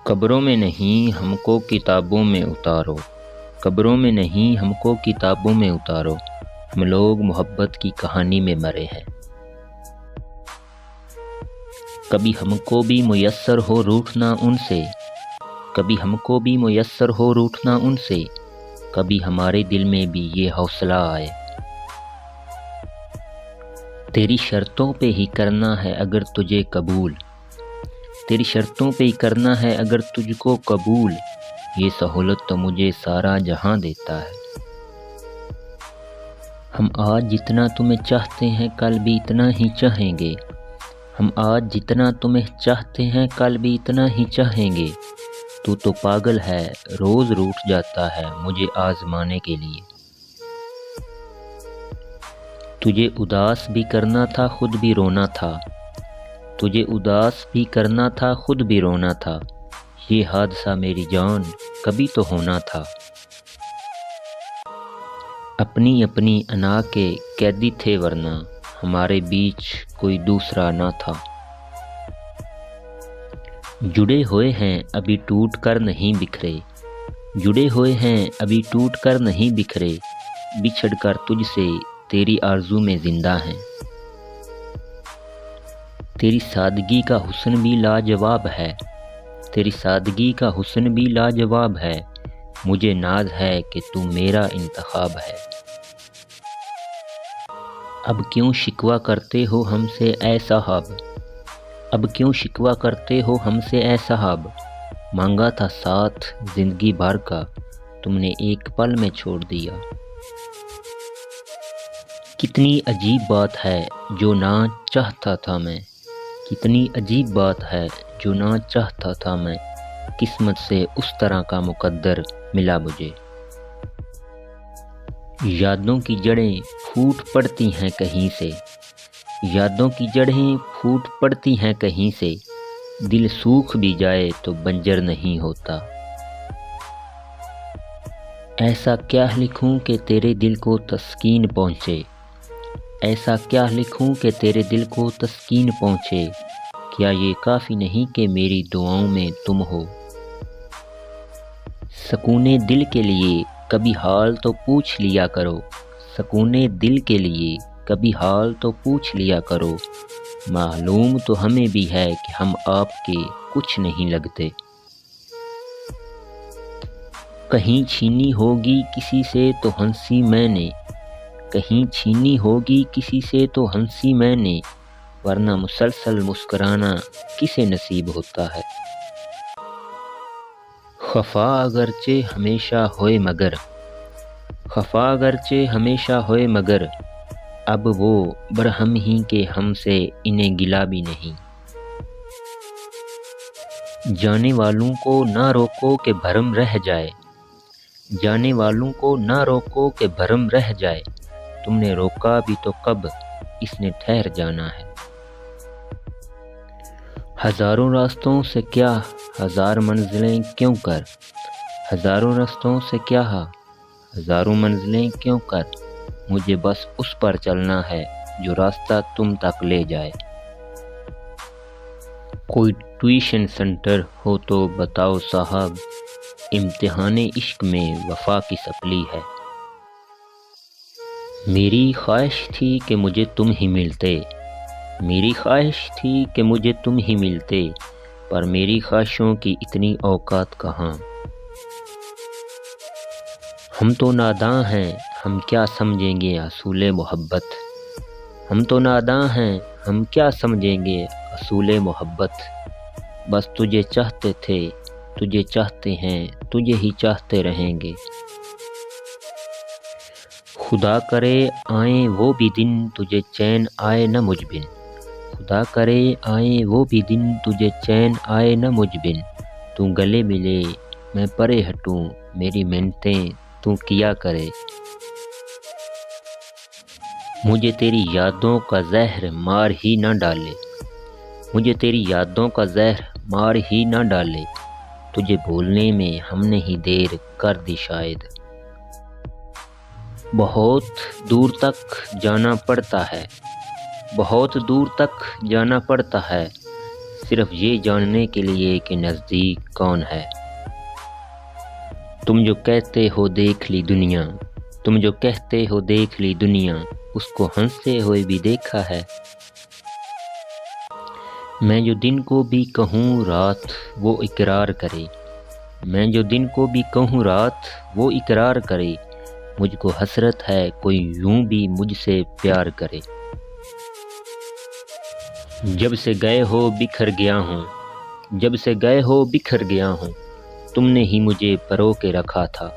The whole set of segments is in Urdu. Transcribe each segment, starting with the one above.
قبروں میں نہیں ہم کو کتابوں میں اتارو، قبروں میں نہیں ہم کو کتابوں میں اتارو، ہم لوگ محبت کی کہانی میں مرے ہیں۔ کبھی ہم کو بھی میسر ہو روٹھنا ان سے، کبھی ہم کو بھی میسر ہو روٹھنا ان سے، کبھی ہمارے دل میں بھی یہ حوصلہ آئے۔ تیری شرطوں پہ ہی کرنا ہے اگر تجھے قبول، تیری شرطوں پہ ہی کرنا ہے اگر تجھ کو قبول، یہ سہولت تو مجھے سارا جہاں دیتا ہے۔ ہم آج جتنا تمہیں چاہتے ہیں کل بھی اتنا ہی چاہیں گے، ہم آج جتنا تمہیں چاہتے ہیں کل بھی اتنا ہی چاہیں گے، تو پاگل ہے روز روٹھ جاتا ہے مجھے آزمانے کے لیے۔ تجھے اداس بھی کرنا تھا خود بھی رونا تھا، تجھے اداس بھی کرنا تھا خود بھی رونا تھا، یہ حادثہ میری جان کبھی تو ہونا تھا۔ اپنی اپنی انا کے قیدی تھے ورنہ ہمارے بیچ کوئی دوسرا نہ تھا۔ جڑے ہوئے ہیں ابھی ٹوٹ کر نہیں بکھرے، جڑے ہوئے ہیں ابھی ٹوٹ کر نہیں بکھرے، بچھڑ کر تجھ سے تیری آرزو میں زندہ ہیں۔ تیری سادگی کا حسن بھی لاجواب ہے، تیری سادگی کا حسن بھی لاجواب ہے، مجھے ناز ہے کہ تو میرا انتخاب ہے۔ اب کیوں شکوہ کرتے ہو ہم سے اے صاحب، اب کیوں شکوہ کرتے ہو ہم سے اے صاحب، مانگا تھا ساتھ زندگی بھر کا تم نے ایک پل میں چھوڑ دیا۔ کتنی عجیب بات ہے جو نہ چاہتا تھا میں، کتنی عجیب بات ہے جو نہ چاہتا تھا میں، قسمت سے اس طرح کا مقدر ملا مجھے۔ یادوں کی جڑیں پھوٹ پڑتی ہیں کہیں سے، یادوں کی جڑیں پھوٹ پڑتی ہیں کہیں سے، دل سوکھ بھی جائے تو بنجر نہیں ہوتا۔ ایسا کیا لکھوں کہ تیرے دل کو تسکین پہنچے، ایسا کیا لکھوں کہ تیرے دل کو تسکین پہنچے، کیا یہ کافی نہیں کہ میری دعاؤں میں تم ہو۔ سکونے دل کے لیے کبھی حال تو پوچھ لیا کرو، سکونے دل کے لیے کبھی حال تو پوچھ لیا کرو، معلوم تو ہمیں بھی ہے کہ ہم آپ کے کچھ نہیں لگتے۔ کہیں چھینی ہوگی کسی سے تو ہنسی میں نے، کہیں چھینی ہوگی کسی سے تو ہنسی میں نے، ورنہ مسلسل مسکرانا کسے نصیب ہوتا ہے۔ خفا اگرچہ ہمیشہ ہوئے مگر، خفا اگرچہ ہمیشہ ہوئے مگر، اب وہ برہم ہی کہ ہم سے انہیں گلا بھی نہیں۔ جانے والوں کو نہ روکو کہ بھرم رہ جائے، جانے والوں کو نہ روکو کہ بھرم رہ جائے، تم نے روکا بھی تو کب اس نے ٹھہر جانا ہے۔ ہزاروں راستوں سے کیا ہزار منزلیں کیوں کر، ہزاروں راستوں سے کیا ہزاروں منزلیں کیوں کر، مجھے بس اس پر چلنا ہے جو راستہ تم تک لے جائے۔ کوئی ٹیوشن سینٹر ہو تو بتاؤ صاحب، امتحان عشق میں وفا کی سپلی ہے۔ میری خواہش تھی کہ مجھے تم ہی ملتے، میری خواہش تھی کہ مجھے تم ہی ملتے، پر میری خواہشوں کی اتنی اوقات کہاں۔ ہم تو ناداں ہیں ہم کیا سمجھیں گے اصول محبت، ہم تو ناداں ہیں ہم کیا سمجھیں گے اصول محبت، بس تجھے چاہتے تھے تجھے چاہتے ہیں تجھے ہی چاہتے رہیں گے۔ خدا کرے آئیں وہ بھی دن تجھے چین آئے نہ مجھ بن، خدا کرے آئیں وہ بھی دن تجھے چین آئے نہ مجھ بن، تو گلے ملے میں پرے ہٹوں میری منتیں تو کیا کرے۔ مجھے تیری یادوں کا زہر مار ہی نہ ڈالے، مجھے تیری یادوں کا زہر مار ہی نہ ڈالے، تجھے بھولنے میں ہم نے ہی دیر کر دی شاید۔ بہت دور تک جانا پڑتا ہے، بہت دور تک جانا پڑتا ہے، صرف یہ جاننے کے لیے کہ نزدیک کون ہے۔ تم جو کہتے ہو دیکھ لی دنیا، تم جو کہتے ہو دیکھ لی دنیا، اس کو ہنستے ہوئے بھی دیکھا ہے۔ میں جو دن کو بھی کہوں رات وہ اقرار کرے، میں جو دن کو بھی کہوں رات وہ اقرار کرے، مجھ کو حسرت ہے کوئی یوں بھی مجھ سے پیار کرے۔ جب سے گئے ہو بکھر گیا ہوں، جب سے گئے ہو بکھر گیا ہوں، تم نے ہی مجھے پرو کے رکھا تھا۔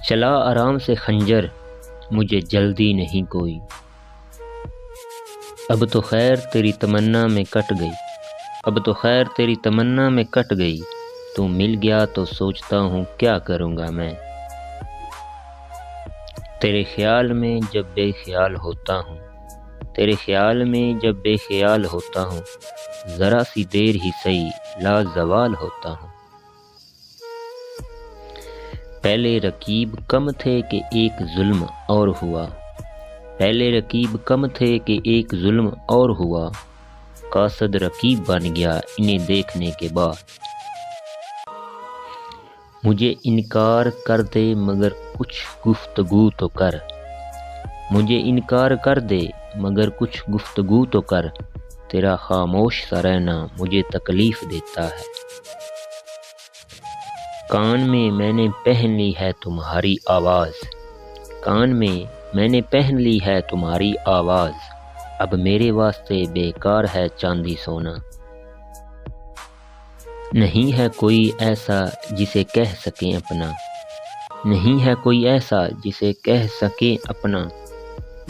چلا آرام سے خنجر مجھے جلدی نہیں کوئی، اب تو خیر تیری تمنا میں کٹ گئی، اب تو خیر تیری تمنا میں کٹ گئی، تو مل گیا تو سوچتا ہوں کیا کروں گا میں۔ تیرے خیال میں جب بے خیال ہوتا ہوں، تیرے خیال میں جب بے خیال ہوتا ہوں، ذرا سی دیر ہی سہی لازوال ہوتا ہوں۔ پہلے رقیب کم تھے کہ ایک ظلم اور ہوا، پہلے رقیب کم تھے کہ ایک ظلم اور ہوا، قاصد رقیب بن گیا انہیں دیکھنے کے بعد۔ مجھے انکار کر دے مگر کچھ گفتگو تو کر، مجھے انکار کر دے مگر کچھ گفتگو تو کر، تیرا خاموش سا رہنا مجھے تکلیف دیتا ہے۔ کان میں نے پہن لی ہے تمہاری آواز، کان میں نے پہن لی ہے تمہاری آواز، اب میرے واسطے بیکار ہے چاندی سونا۔ نہیں ہے کوئی ایسا جسے کہہ سکیں اپنا، نہیں ہے کوئی ایسا جسے کہہ سکیں اپنا،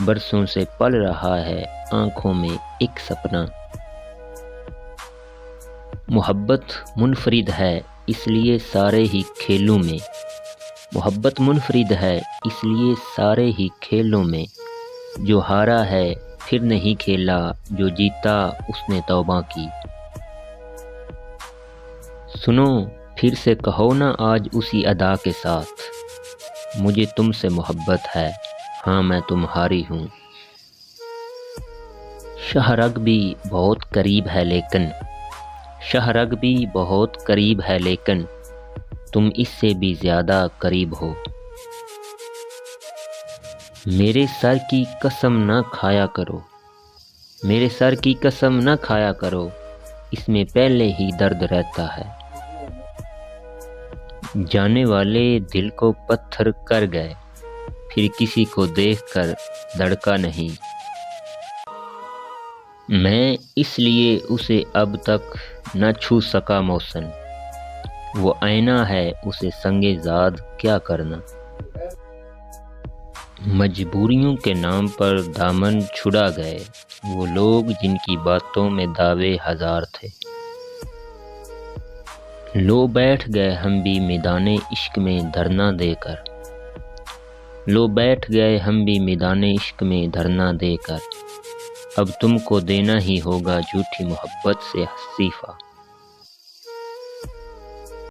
برسوں سے پل رہا ہے آنکھوں میں ایک سپنا۔ محبت منفرد ہے اس لیے سارے ہی کھیلوں میں، محبت منفرد ہے اس لیے سارے ہی کھیلوں میں، جو ہارا ہے پھر نہیں کھیلا، جو جیتا اس نے توبہ کی۔ سنو پھر سے کہو نا آج اسی ادا کے ساتھ، مجھے تم سے محبت ہے ہاں میں تمہاری ہوں۔ شہرگ بھی بہت قریب ہے لیکن، شہرگ بھی بہت قریب ہے لیکن، تم اس سے بھی زیادہ قریب ہو۔ میرے سر کی قسم نہ کھایا کرو، میرے سر کی قسم نہ کھایا کرو، اس میں پہلے ہی درد رہتا ہے۔ جانے والے دل کو پتھر کر گئے، پھر کسی کو دیکھ کر دھڑکا نہیں۔ میں اس لیے اسے اب تک نہ چھو سکا محسن، وہ آئینہ ہے اسے سنگِ زاد کیا کرنا۔ مجبوریوں کے نام پر دامن چھڑا گئے وہ لوگ جن کی باتوں میں دعوے ہزار تھے۔ لو بیٹھ گئے ہم بھی میدان عشق میں دھرنا دے کر، لو بیٹھ گئے ہم بھی میدان عشق میں دھرنا دے کر، اب تم کو دینا ہی ہوگا جھوٹی محبت سے استعفیٰ۔